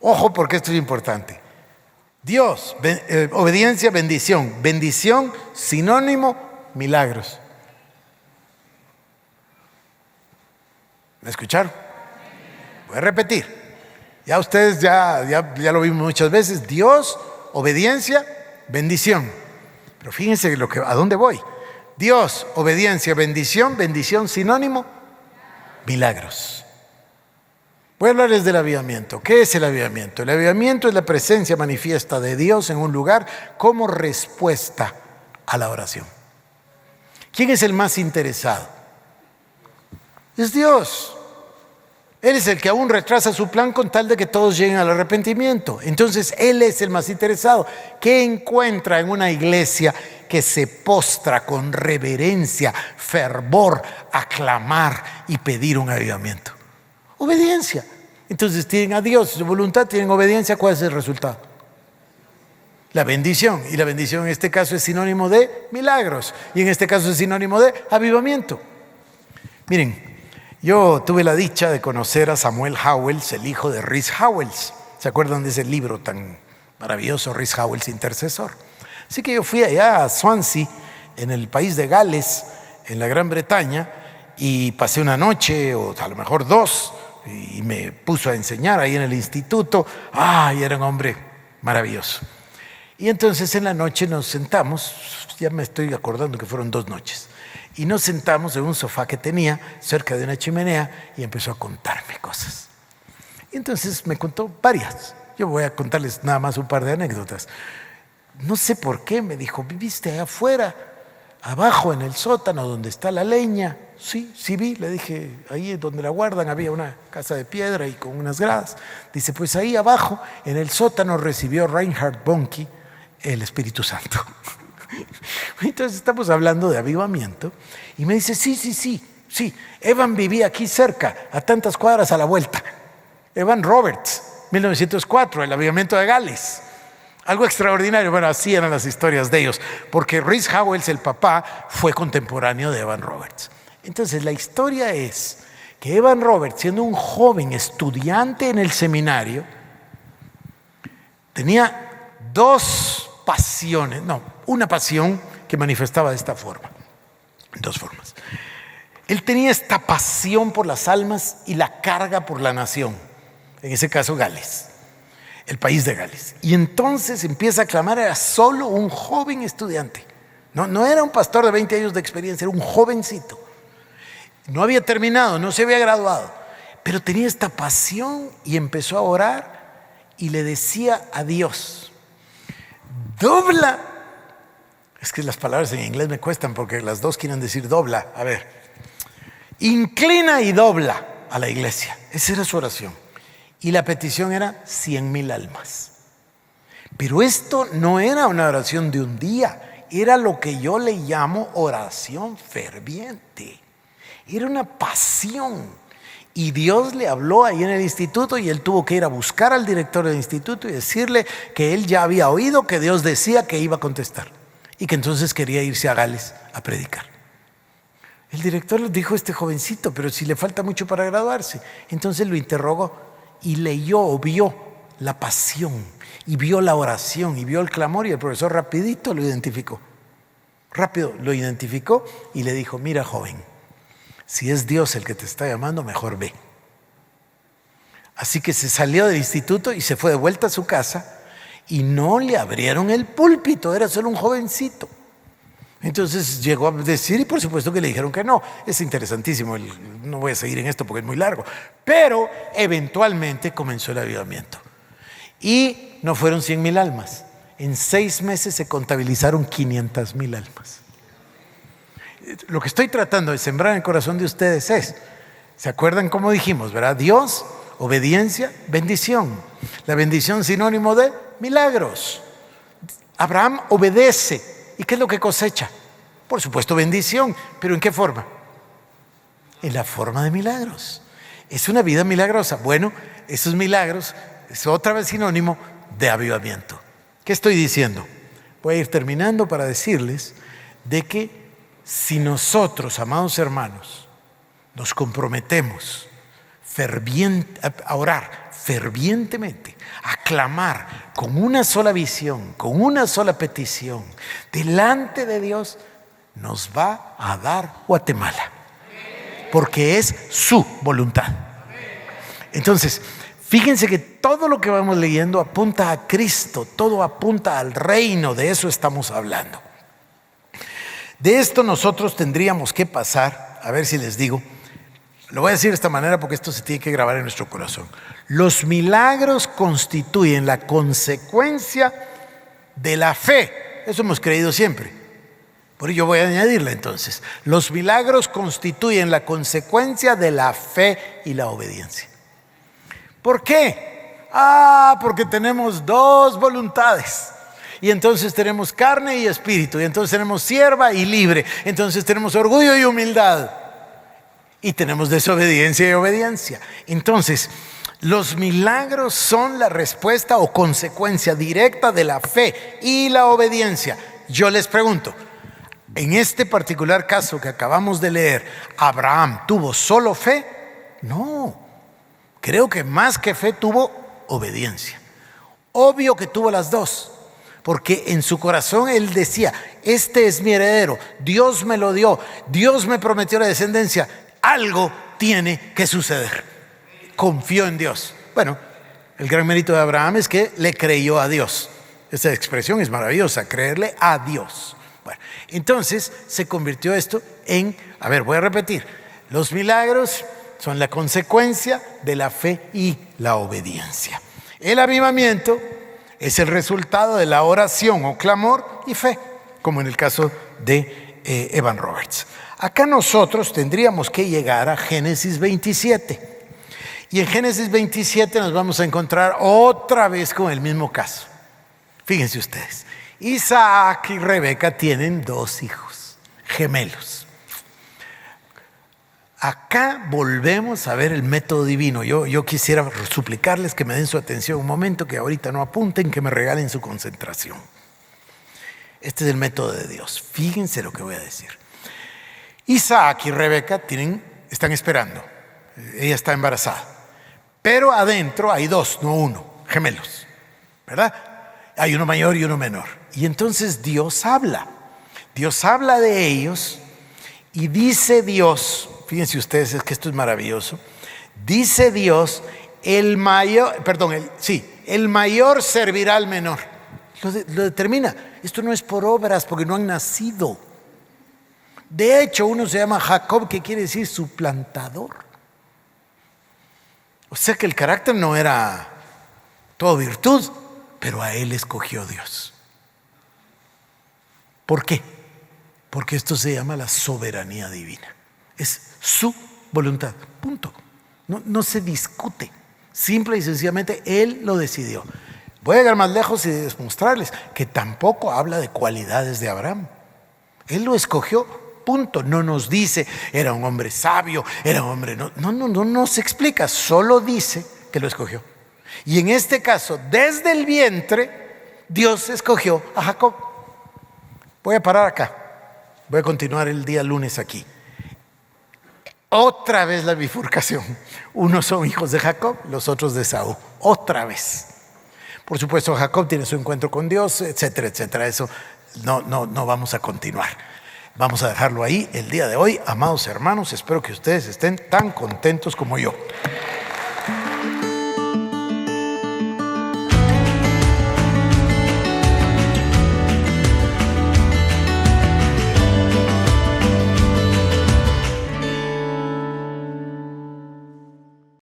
Ojo, porque esto es importante. Dios, obediencia, bendición. Bendición, sinónimo, milagros. ¿Me escucharon? Voy a repetir. Ya ustedes ya lo vimos muchas veces. Dios, obediencia, bendición. Pero fíjense a dónde voy. Dios, obediencia, bendición. Bendición, sinónimo, milagros. Voy a hablarles del avivamiento. ¿Qué es el avivamiento? El avivamiento es la presencia manifiesta de Dios en un lugar como respuesta a la oración. ¿Quién es el más interesado? Es Dios. Él es el que aún retrasa su plan con tal de que todos lleguen al arrepentimiento. Entonces Él es el más interesado. ¿Qué encuentra en una iglesia que se postra con reverencia, fervor, a clamar y pedir un avivamiento? Obediencia. Entonces tienen a Dios, su voluntad, tienen obediencia. ¿Cuál es el resultado? La bendición. Y la bendición en este caso es sinónimo de milagros. Y en este caso es sinónimo de avivamiento. Miren, yo tuve la dicha de conocer a Samuel Howells, el hijo de Rhys Howells. ¿Se acuerdan de ese libro tan maravilloso, Rhys Howells, Intercesor? Así que yo fui allá a Swansea, en el país de Gales, en la Gran Bretaña, y pasé una noche, o a lo mejor dos, y me puso a enseñar ahí en el instituto. Y era un hombre maravilloso. Y entonces en la noche nos sentamos, ya me estoy acordando que fueron 2 noches, y nos sentamos en un sofá que tenía cerca de una chimenea y empezó a contarme cosas. Y entonces me contó varias. Yo voy a contarles nada más un par de anécdotas. No sé por qué me dijo: ¿viviste allá afuera, abajo en el sótano donde está la leña? Sí vi, le dije, ahí donde la guardan había una casa de piedra y con unas gradas. Dice, pues ahí abajo en el sótano recibió Reinhard Bonnke el Espíritu Santo. Entonces estamos hablando de avivamiento y me dice, sí, Evan vivía aquí cerca, a tantas cuadras a la vuelta. Evan Roberts, 1904, el avivamiento de Gales. Algo extraordinario. Bueno, así eran las historias de ellos, porque Rhys Howells, el papá, fue contemporáneo de Evan Roberts. Entonces la historia es que Evan Roberts, siendo un joven estudiante en el seminario, tenía una pasión que manifestaba de esta forma, en 2 formas. Él tenía esta pasión por las almas y la carga por la nación, en ese caso Gales, el país de Gales. Y entonces empieza a clamar. Era solo un joven estudiante, no era un pastor de 20 años de experiencia, era un jovencito. No había terminado, no se había graduado, pero tenía esta pasión y empezó a orar y le decía a Dios: dobla. Es que las palabras en inglés me cuestan porque las dos quieren decir dobla. A ver, inclina y dobla a la iglesia. Esa era su oración. Y la petición era 100,000 almas. Pero esto no era una oración de un día, era lo que yo le llamo oración ferviente. Era una pasión. Y Dios le habló ahí en el instituto y él tuvo que ir a buscar al director del instituto y decirle que él ya había oído que Dios decía que iba a contestar y que entonces quería irse a Gales a predicar. El director le dijo: este jovencito, pero si le falta mucho para graduarse. Entonces lo interrogó y vio la pasión y vio la oración y vio el clamor, y el profesor rapidito lo identificó. Rápido lo identificó y le dijo: mira, joven, si es Dios el que te está llamando, mejor ve. Así que se salió del instituto y se fue de vuelta a su casa y no le abrieron el púlpito, era solo un jovencito. Entonces llegó a decir, y por supuesto que le dijeron que no. Es interesantísimo, no voy a seguir en esto porque es muy largo, pero eventualmente comenzó el avivamiento. Y no fueron 100,000 almas. En 6 meses se contabilizaron 500,000 almas. lo que estoy tratando de sembrar en el corazón de ustedes es, ¿se acuerdan cómo dijimos, verdad? Dios, obediencia, bendición. La bendición sinónimo de milagros. Abraham obedece. ¿Y qué es lo que cosecha? Por supuesto bendición, pero ¿en qué forma? En la forma de milagros. Es una vida milagrosa. Bueno, esos milagros es otra vez sinónimo de avivamiento. ¿Qué estoy diciendo? Voy a ir terminando para decirles de que si nosotros, amados hermanos, nos comprometemos a orar fervientemente, a clamar con una sola visión, con una sola petición, delante de Dios, nos va a dar Guatemala, porque es su voluntad. Entonces, fíjense que todo lo que vamos leyendo apunta a Cristo, todo apunta al reino, de eso estamos hablando. De esto nosotros tendríamos que pasar, a ver si les digo, lo voy a decir de esta manera porque esto se tiene que grabar en nuestro corazón. Los milagros constituyen la consecuencia de la fe. Eso hemos creído siempre. Por ello voy a añadirle entonces. Los milagros constituyen la consecuencia de la fe y la obediencia. ¿Por qué? Porque tenemos dos voluntades. Y entonces tenemos carne y espíritu. Y entonces tenemos sierva y libre. Entonces tenemos orgullo y humildad. Y tenemos desobediencia y obediencia. Entonces, los milagros son la respuesta o consecuencia directa de la fe y la obediencia. Yo les pregunto, en este particular caso que acabamos de leer, ¿Abraham tuvo solo fe? No, creo que más que fe tuvo obediencia. Obvio que tuvo las dos, porque en su corazón él decía, este es mi heredero, Dios me lo dio, Dios me prometió la descendencia. Algo tiene que suceder. Confió en Dios. Bueno, el gran mérito de Abraham es que le creyó a Dios. Esa expresión es maravillosa, creerle a Dios. Bueno, entonces se convirtió esto en, voy a repetir, los milagros son la consecuencia de la fe y la obediencia. El avivamiento es el resultado de la oración o clamor y fe, como en el caso de Evan Roberts. Acá nosotros tendríamos que llegar a Génesis 27. Y en Génesis 27 nos vamos a encontrar otra vez con el mismo caso. Fíjense ustedes, Isaac y Rebeca tienen dos hijos, gemelos. Acá volvemos a ver el método divino. Yo quisiera suplicarles que me den su atención un momento, que ahorita no apunten, que me regalen su concentración. Este es el método de Dios. Fíjense lo que voy a decir. Isaac y Rebeca están esperando. Ella está embarazada. Pero adentro hay dos, no uno, gemelos. ¿Verdad? Hay uno mayor y uno menor. Y entonces Dios habla. Dios habla de ellos y dice Dios, fíjense ustedes, es que esto es maravilloso. Dice Dios, el mayor servirá al menor. Lo determina. Esto no es por obras, porque no han nacido. De hecho, uno se llama Jacob, que quiere decir suplantador. O sea que el carácter no era todo virtud, pero a él escogió Dios. ¿Por qué? Porque esto se llama la soberanía divina. Es su voluntad, punto. No se discute. Simple y sencillamente él lo decidió. Voy a llegar más lejos y demostrarles que tampoco habla de cualidades de Abraham. Él lo escogió, punto. No nos dice, era un hombre sabio, era un hombre... No se explica, solo dice que lo escogió. Y en este caso, desde el vientre, Dios escogió a Jacob. Voy a parar acá. Voy a continuar el día lunes aquí. Otra vez la bifurcación. Unos son hijos de Jacob, los otros de Esaú. Otra vez. Por supuesto, Jacob tiene su encuentro con Dios, etcétera, etcétera. Eso no vamos a continuar. Vamos a dejarlo ahí el día de hoy. Amados hermanos, espero que ustedes estén tan contentos como yo.